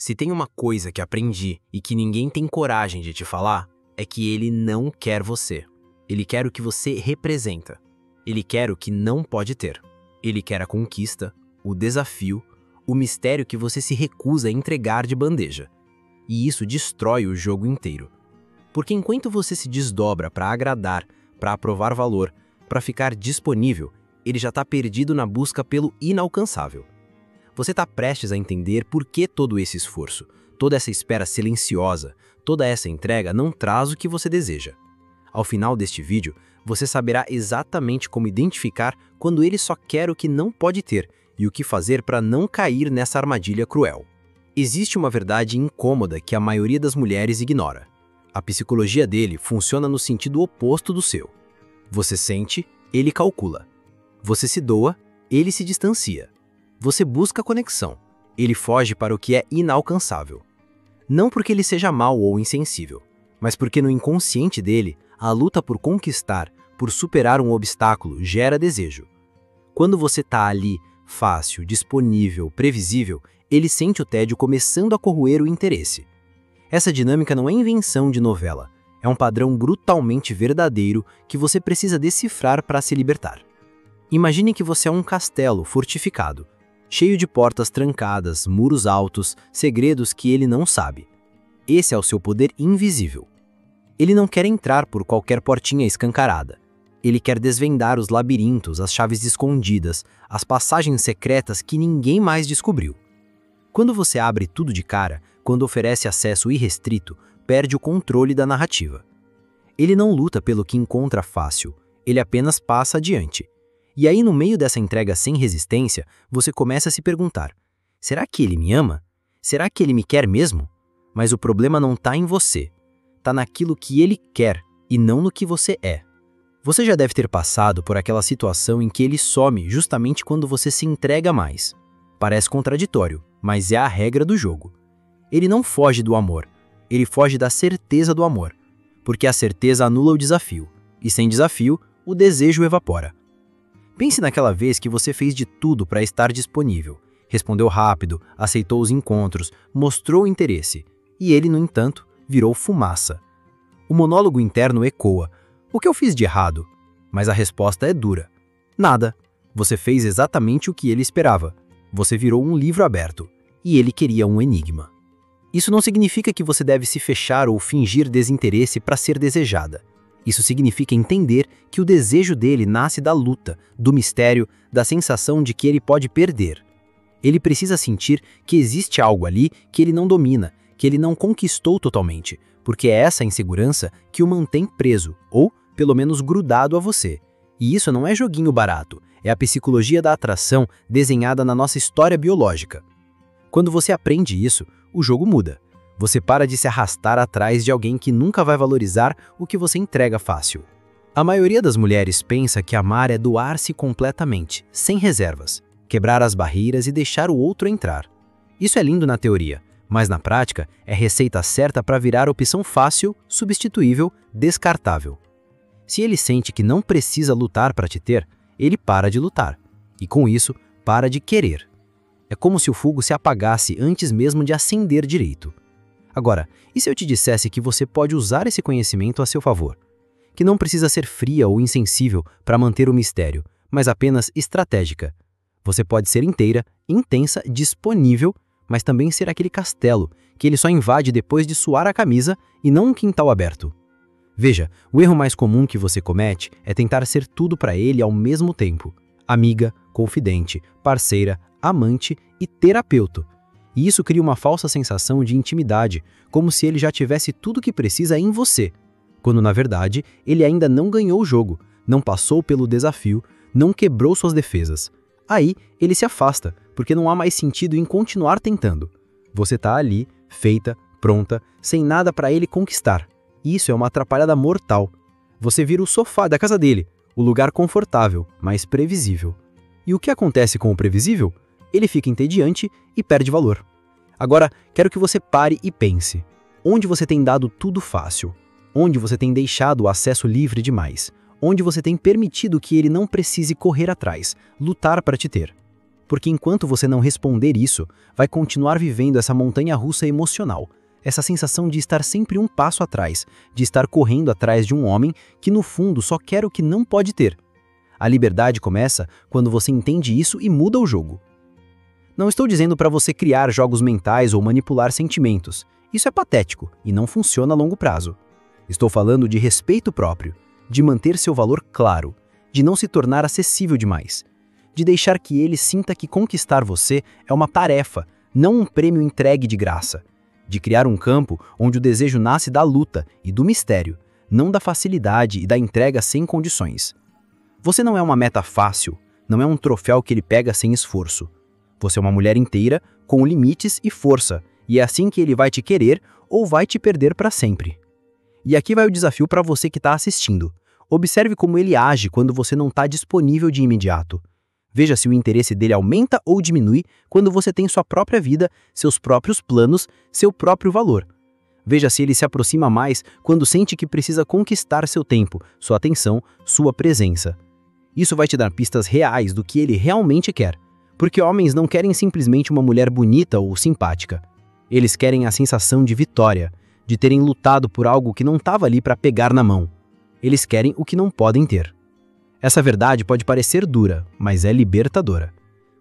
Se tem uma coisa que aprendi e que ninguém tem coragem de te falar, é que ele não quer você. Ele quer o que você representa. Ele quer o que não pode ter. Ele quer a conquista, o desafio, o mistério que você se recusa a entregar de bandeja. E isso destrói o jogo inteiro. Porque enquanto você se desdobra para agradar, para aprovar valor, para ficar disponível, ele já está perdido na busca pelo inalcançável. Você está prestes a entender por que todo esse esforço, toda essa espera silenciosa, toda essa entrega não traz o que você deseja. Ao final deste vídeo, você saberá exatamente como identificar quando ele só quer o que não pode ter e o que fazer para não cair nessa armadilha cruel. Existe uma verdade incômoda que a maioria das mulheres ignora. A psicologia dele funciona no sentido oposto do seu. Você sente, ele calcula. Você se doa, ele se distancia. Você busca conexão, ele foge para o que é inalcançável. Não porque ele seja mau ou insensível, mas porque no inconsciente dele, a luta por conquistar, por superar um obstáculo, gera desejo. Quando você está ali, fácil, disponível, previsível, ele sente o tédio começando a corroer o interesse. Essa dinâmica não é invenção de novela, é um padrão brutalmente verdadeiro que você precisa decifrar para se libertar. Imagine que você é um castelo fortificado, cheio de portas trancadas, muros altos, segredos que ele não sabe. Esse é o seu poder invisível. Ele não quer entrar por qualquer portinha escancarada. Ele quer desvendar os labirintos, as chaves escondidas, as passagens secretas que ninguém mais descobriu. Quando você abre tudo de cara, quando oferece acesso irrestrito, perde o controle da narrativa. Ele não luta pelo que encontra fácil, ele apenas passa adiante. E aí, no meio dessa entrega sem resistência, você começa a se perguntar: será que ele me ama? Será que ele me quer mesmo? Mas o problema não está em você. Está naquilo que ele quer e não no que você é. Você já deve ter passado por aquela situação em que ele some justamente quando você se entrega mais. Parece contraditório, mas é a regra do jogo. Ele não foge do amor, ele foge da certeza do amor, porque a certeza anula o desafio, e sem desafio, o desejo evapora. Pense naquela vez que você fez de tudo para estar disponível, respondeu rápido, aceitou os encontros, mostrou interesse, e ele, no entanto, virou fumaça. O monólogo interno ecoa: o que eu fiz de errado? Mas a resposta é dura: nada. Você fez exatamente o que ele esperava. Você virou um livro aberto, e ele queria um enigma. Isso não significa que você deve se fechar ou fingir desinteresse para ser desejada. Isso significa entender que o desejo dele nasce da luta, do mistério, da sensação de que ele pode perder. Ele precisa sentir que existe algo ali que ele não domina, que ele não conquistou totalmente, porque é essa insegurança que o mantém preso, ou, pelo menos, grudado a você. E isso não é joguinho barato, é a psicologia da atração desenhada na nossa história biológica. Quando você aprende isso, o jogo muda. Você para de se arrastar atrás de alguém que nunca vai valorizar o que você entrega fácil. A maioria das mulheres pensa que amar é doar-se completamente, sem reservas, quebrar as barreiras e deixar o outro entrar. Isso é lindo na teoria, mas na prática é receita certa para virar opção fácil, substituível, descartável. Se ele sente que não precisa lutar para te ter, ele para de lutar, e com isso, para de querer. É como se o fogo se apagasse antes mesmo de acender direito. Agora, e se eu te dissesse que você pode usar esse conhecimento a seu favor? Que não precisa ser fria ou insensível para manter o mistério, mas apenas estratégica. Você pode ser inteira, intensa, disponível, mas também ser aquele castelo que ele só invade depois de suar a camisa e não um quintal aberto. Veja, o erro mais comum que você comete é tentar ser tudo para ele ao mesmo tempo: amiga, confidente, parceira, amante e terapeuta. E isso cria uma falsa sensação de intimidade, como se ele já tivesse tudo o que precisa em você, quando na verdade ele ainda não ganhou o jogo, não passou pelo desafio, não quebrou suas defesas. Aí ele se afasta, porque não há mais sentido em continuar tentando. Você está ali, feita, pronta, sem nada para ele conquistar. Isso é uma atrapalhada mortal. Você vira o sofá da casa dele, o lugar confortável, mas previsível. E o que acontece com o previsível? Ele fica entediante e perde valor. Agora, quero que você pare e pense. Onde você tem dado tudo fácil? Onde você tem deixado o acesso livre demais? Onde você tem permitido que ele não precise correr atrás, lutar para te ter? Porque enquanto você não responder isso, vai continuar vivendo essa montanha-russa emocional, essa sensação de estar sempre um passo atrás, de estar correndo atrás de um homem que no fundo só quer o que não pode ter. A liberdade começa quando você entende isso e muda o jogo. Não estou dizendo para você criar jogos mentais ou manipular sentimentos. Isso é patético e não funciona a longo prazo. Estou falando de respeito próprio, de manter seu valor claro, de não se tornar acessível demais, de deixar que ele sinta que conquistar você é uma tarefa, não um prêmio entregue de graça, de criar um campo onde o desejo nasce da luta e do mistério, não da facilidade e da entrega sem condições. Você não é uma meta fácil, não é um troféu que ele pega sem esforço. Você é uma mulher inteira, com limites e força, e é assim que ele vai te querer ou vai te perder para sempre. E aqui vai o desafio para você que está assistindo. Observe como ele age quando você não está disponível de imediato. Veja se o interesse dele aumenta ou diminui quando você tem sua própria vida, seus próprios planos, seu próprio valor. Veja se ele se aproxima mais quando sente que precisa conquistar seu tempo, sua atenção, sua presença. Isso vai te dar pistas reais do que ele realmente quer. Porque homens não querem simplesmente uma mulher bonita ou simpática. Eles querem a sensação de vitória, de terem lutado por algo que não estava ali para pegar na mão. Eles querem o que não podem ter. Essa verdade pode parecer dura, mas é libertadora.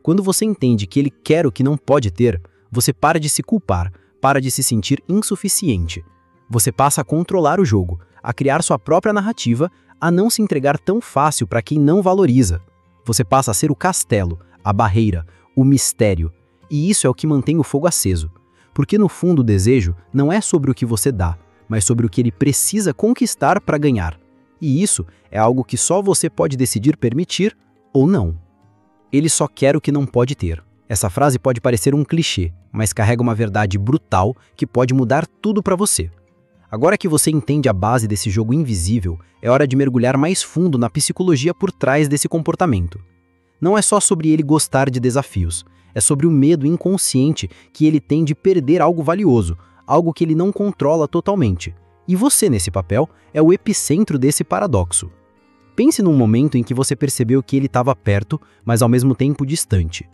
Quando você entende que ele quer o que não pode ter, você para de se culpar, para de se sentir insuficiente. Você passa a controlar o jogo, a criar sua própria narrativa, a não se entregar tão fácil para quem não valoriza. Você passa a ser o castelo, a barreira, o mistério. E isso é o que mantém o fogo aceso. Porque no fundo o desejo não é sobre o que você dá, mas sobre o que ele precisa conquistar para ganhar. E isso é algo que só você pode decidir permitir ou não. Ele só quer o que não pode ter. Essa frase pode parecer um clichê, mas carrega uma verdade brutal que pode mudar tudo para você. Agora que você entende a base desse jogo invisível, é hora de mergulhar mais fundo na psicologia por trás desse comportamento. Não é só sobre ele gostar de desafios, é sobre o medo inconsciente que ele tem de perder algo valioso, algo que ele não controla totalmente. E você, nesse papel, é o epicentro desse paradoxo. Pense num momento em que você percebeu que ele estava perto, mas ao mesmo tempo distante.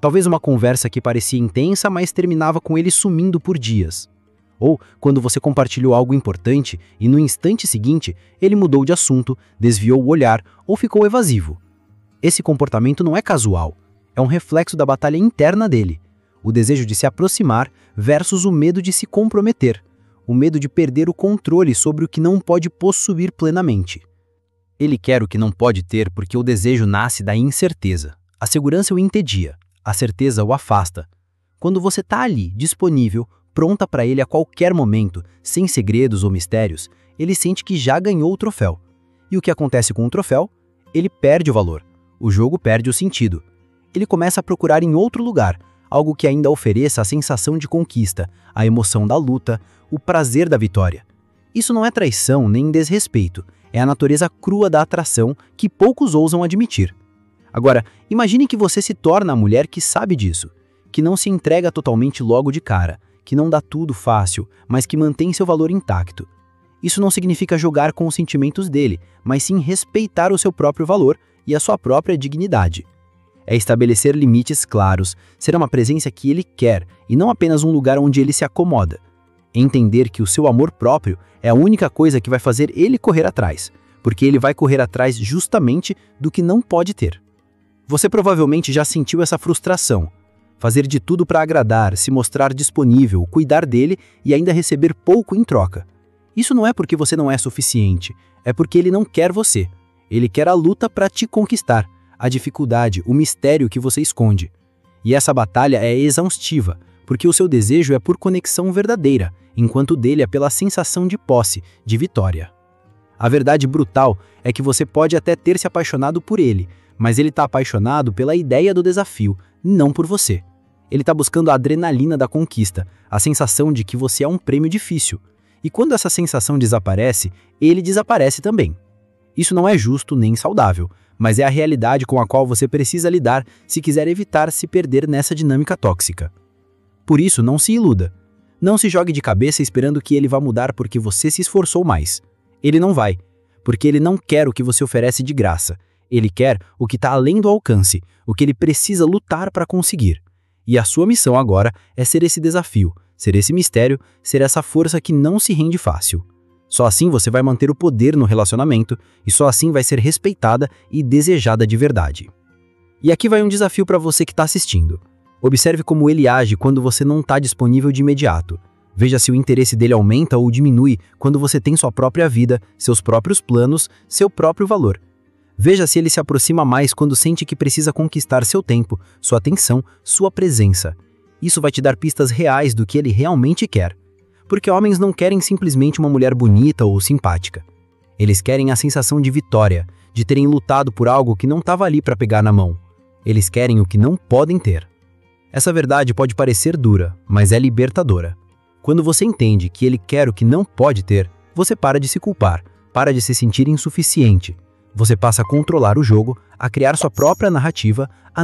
Talvez uma conversa que parecia intensa, mas terminava com ele sumindo por dias. Ou quando você compartilhou algo importante e no instante seguinte ele mudou de assunto, desviou o olhar ou ficou evasivo. Esse comportamento não é casual, é um reflexo da batalha interna dele, o desejo de se aproximar versus o medo de se comprometer. O medo de perder o controle sobre o que não pode possuir plenamente. Ele quer o que não pode ter porque o desejo nasce da incerteza. A segurança o entedia, a certeza o afasta. Quando você está ali, disponível, pronta para ele a qualquer momento, sem segredos ou mistérios, ele sente que já ganhou o troféu. E o que acontece com o troféu? Ele perde o valor. O jogo perde o sentido. Ele começa a procurar em outro lugar, algo que ainda ofereça a sensação de conquista, a emoção da luta, o prazer da vitória. Isso não é traição nem desrespeito, é a natureza crua da atração que poucos ousam admitir. Agora, imagine que você se torna a mulher que sabe disso, que não se entrega totalmente logo de cara, que não dá tudo fácil, mas que mantém seu valor intacto. Isso não significa jogar com os sentimentos dele, mas sim respeitar o seu próprio valor e a sua própria dignidade. É estabelecer limites claros, ser uma presença que ele quer e não apenas um lugar onde ele se acomoda. Entender que o seu amor próprio é a única coisa que vai fazer ele correr atrás, porque ele vai correr atrás justamente do que não pode ter. Você provavelmente já sentiu essa frustração. Fazer de tudo para agradar, se mostrar disponível, cuidar dele e ainda receber pouco em troca. Isso não é porque você não é suficiente, é porque ele não quer você. Ele quer a luta para te conquistar, a dificuldade, o mistério que você esconde. E essa batalha é exaustiva, porque o seu desejo é por conexão verdadeira, enquanto o dele é pela sensação de posse, de vitória. A verdade brutal é que você pode até ter se apaixonado por ele, mas ele está apaixonado pela ideia do desafio, não por você. Ele está buscando a adrenalina da conquista, a sensação de que você é um prêmio difícil. E quando essa sensação desaparece, ele desaparece também. Isso não é justo nem saudável, mas é a realidade com a qual você precisa lidar se quiser evitar se perder nessa dinâmica tóxica. Por isso, não se iluda. Não se jogue de cabeça esperando que ele vá mudar porque você se esforçou mais. Ele não vai, porque ele não quer o que você oferece de graça. Ele quer o que está além do alcance, o que ele precisa lutar para conseguir. E a sua missão agora é ser esse desafio, ser esse mistério, ser essa força que não se rende fácil. Só assim você vai manter o poder no relacionamento e só assim vai ser respeitada e desejada de verdade. E aqui vai um desafio para você que está assistindo. Observe como ele age quando você não está disponível de imediato. Veja se o interesse dele aumenta ou diminui quando você tem sua própria vida, seus próprios planos, seu próprio valor. Veja se ele se aproxima mais quando sente que precisa conquistar seu tempo, sua atenção, sua presença. Isso vai te dar pistas reais do que ele realmente quer. Porque homens não querem simplesmente uma mulher bonita ou simpática. Eles querem a sensação de vitória, de terem lutado por algo que não estava ali para pegar na mão. Eles querem o que não podem ter. Essa verdade pode parecer dura, mas é libertadora. Quando você entende que ele quer o que não pode ter, você para de se culpar, para de se sentir insuficiente. Você passa a controlar o jogo, a criar sua própria narrativa, a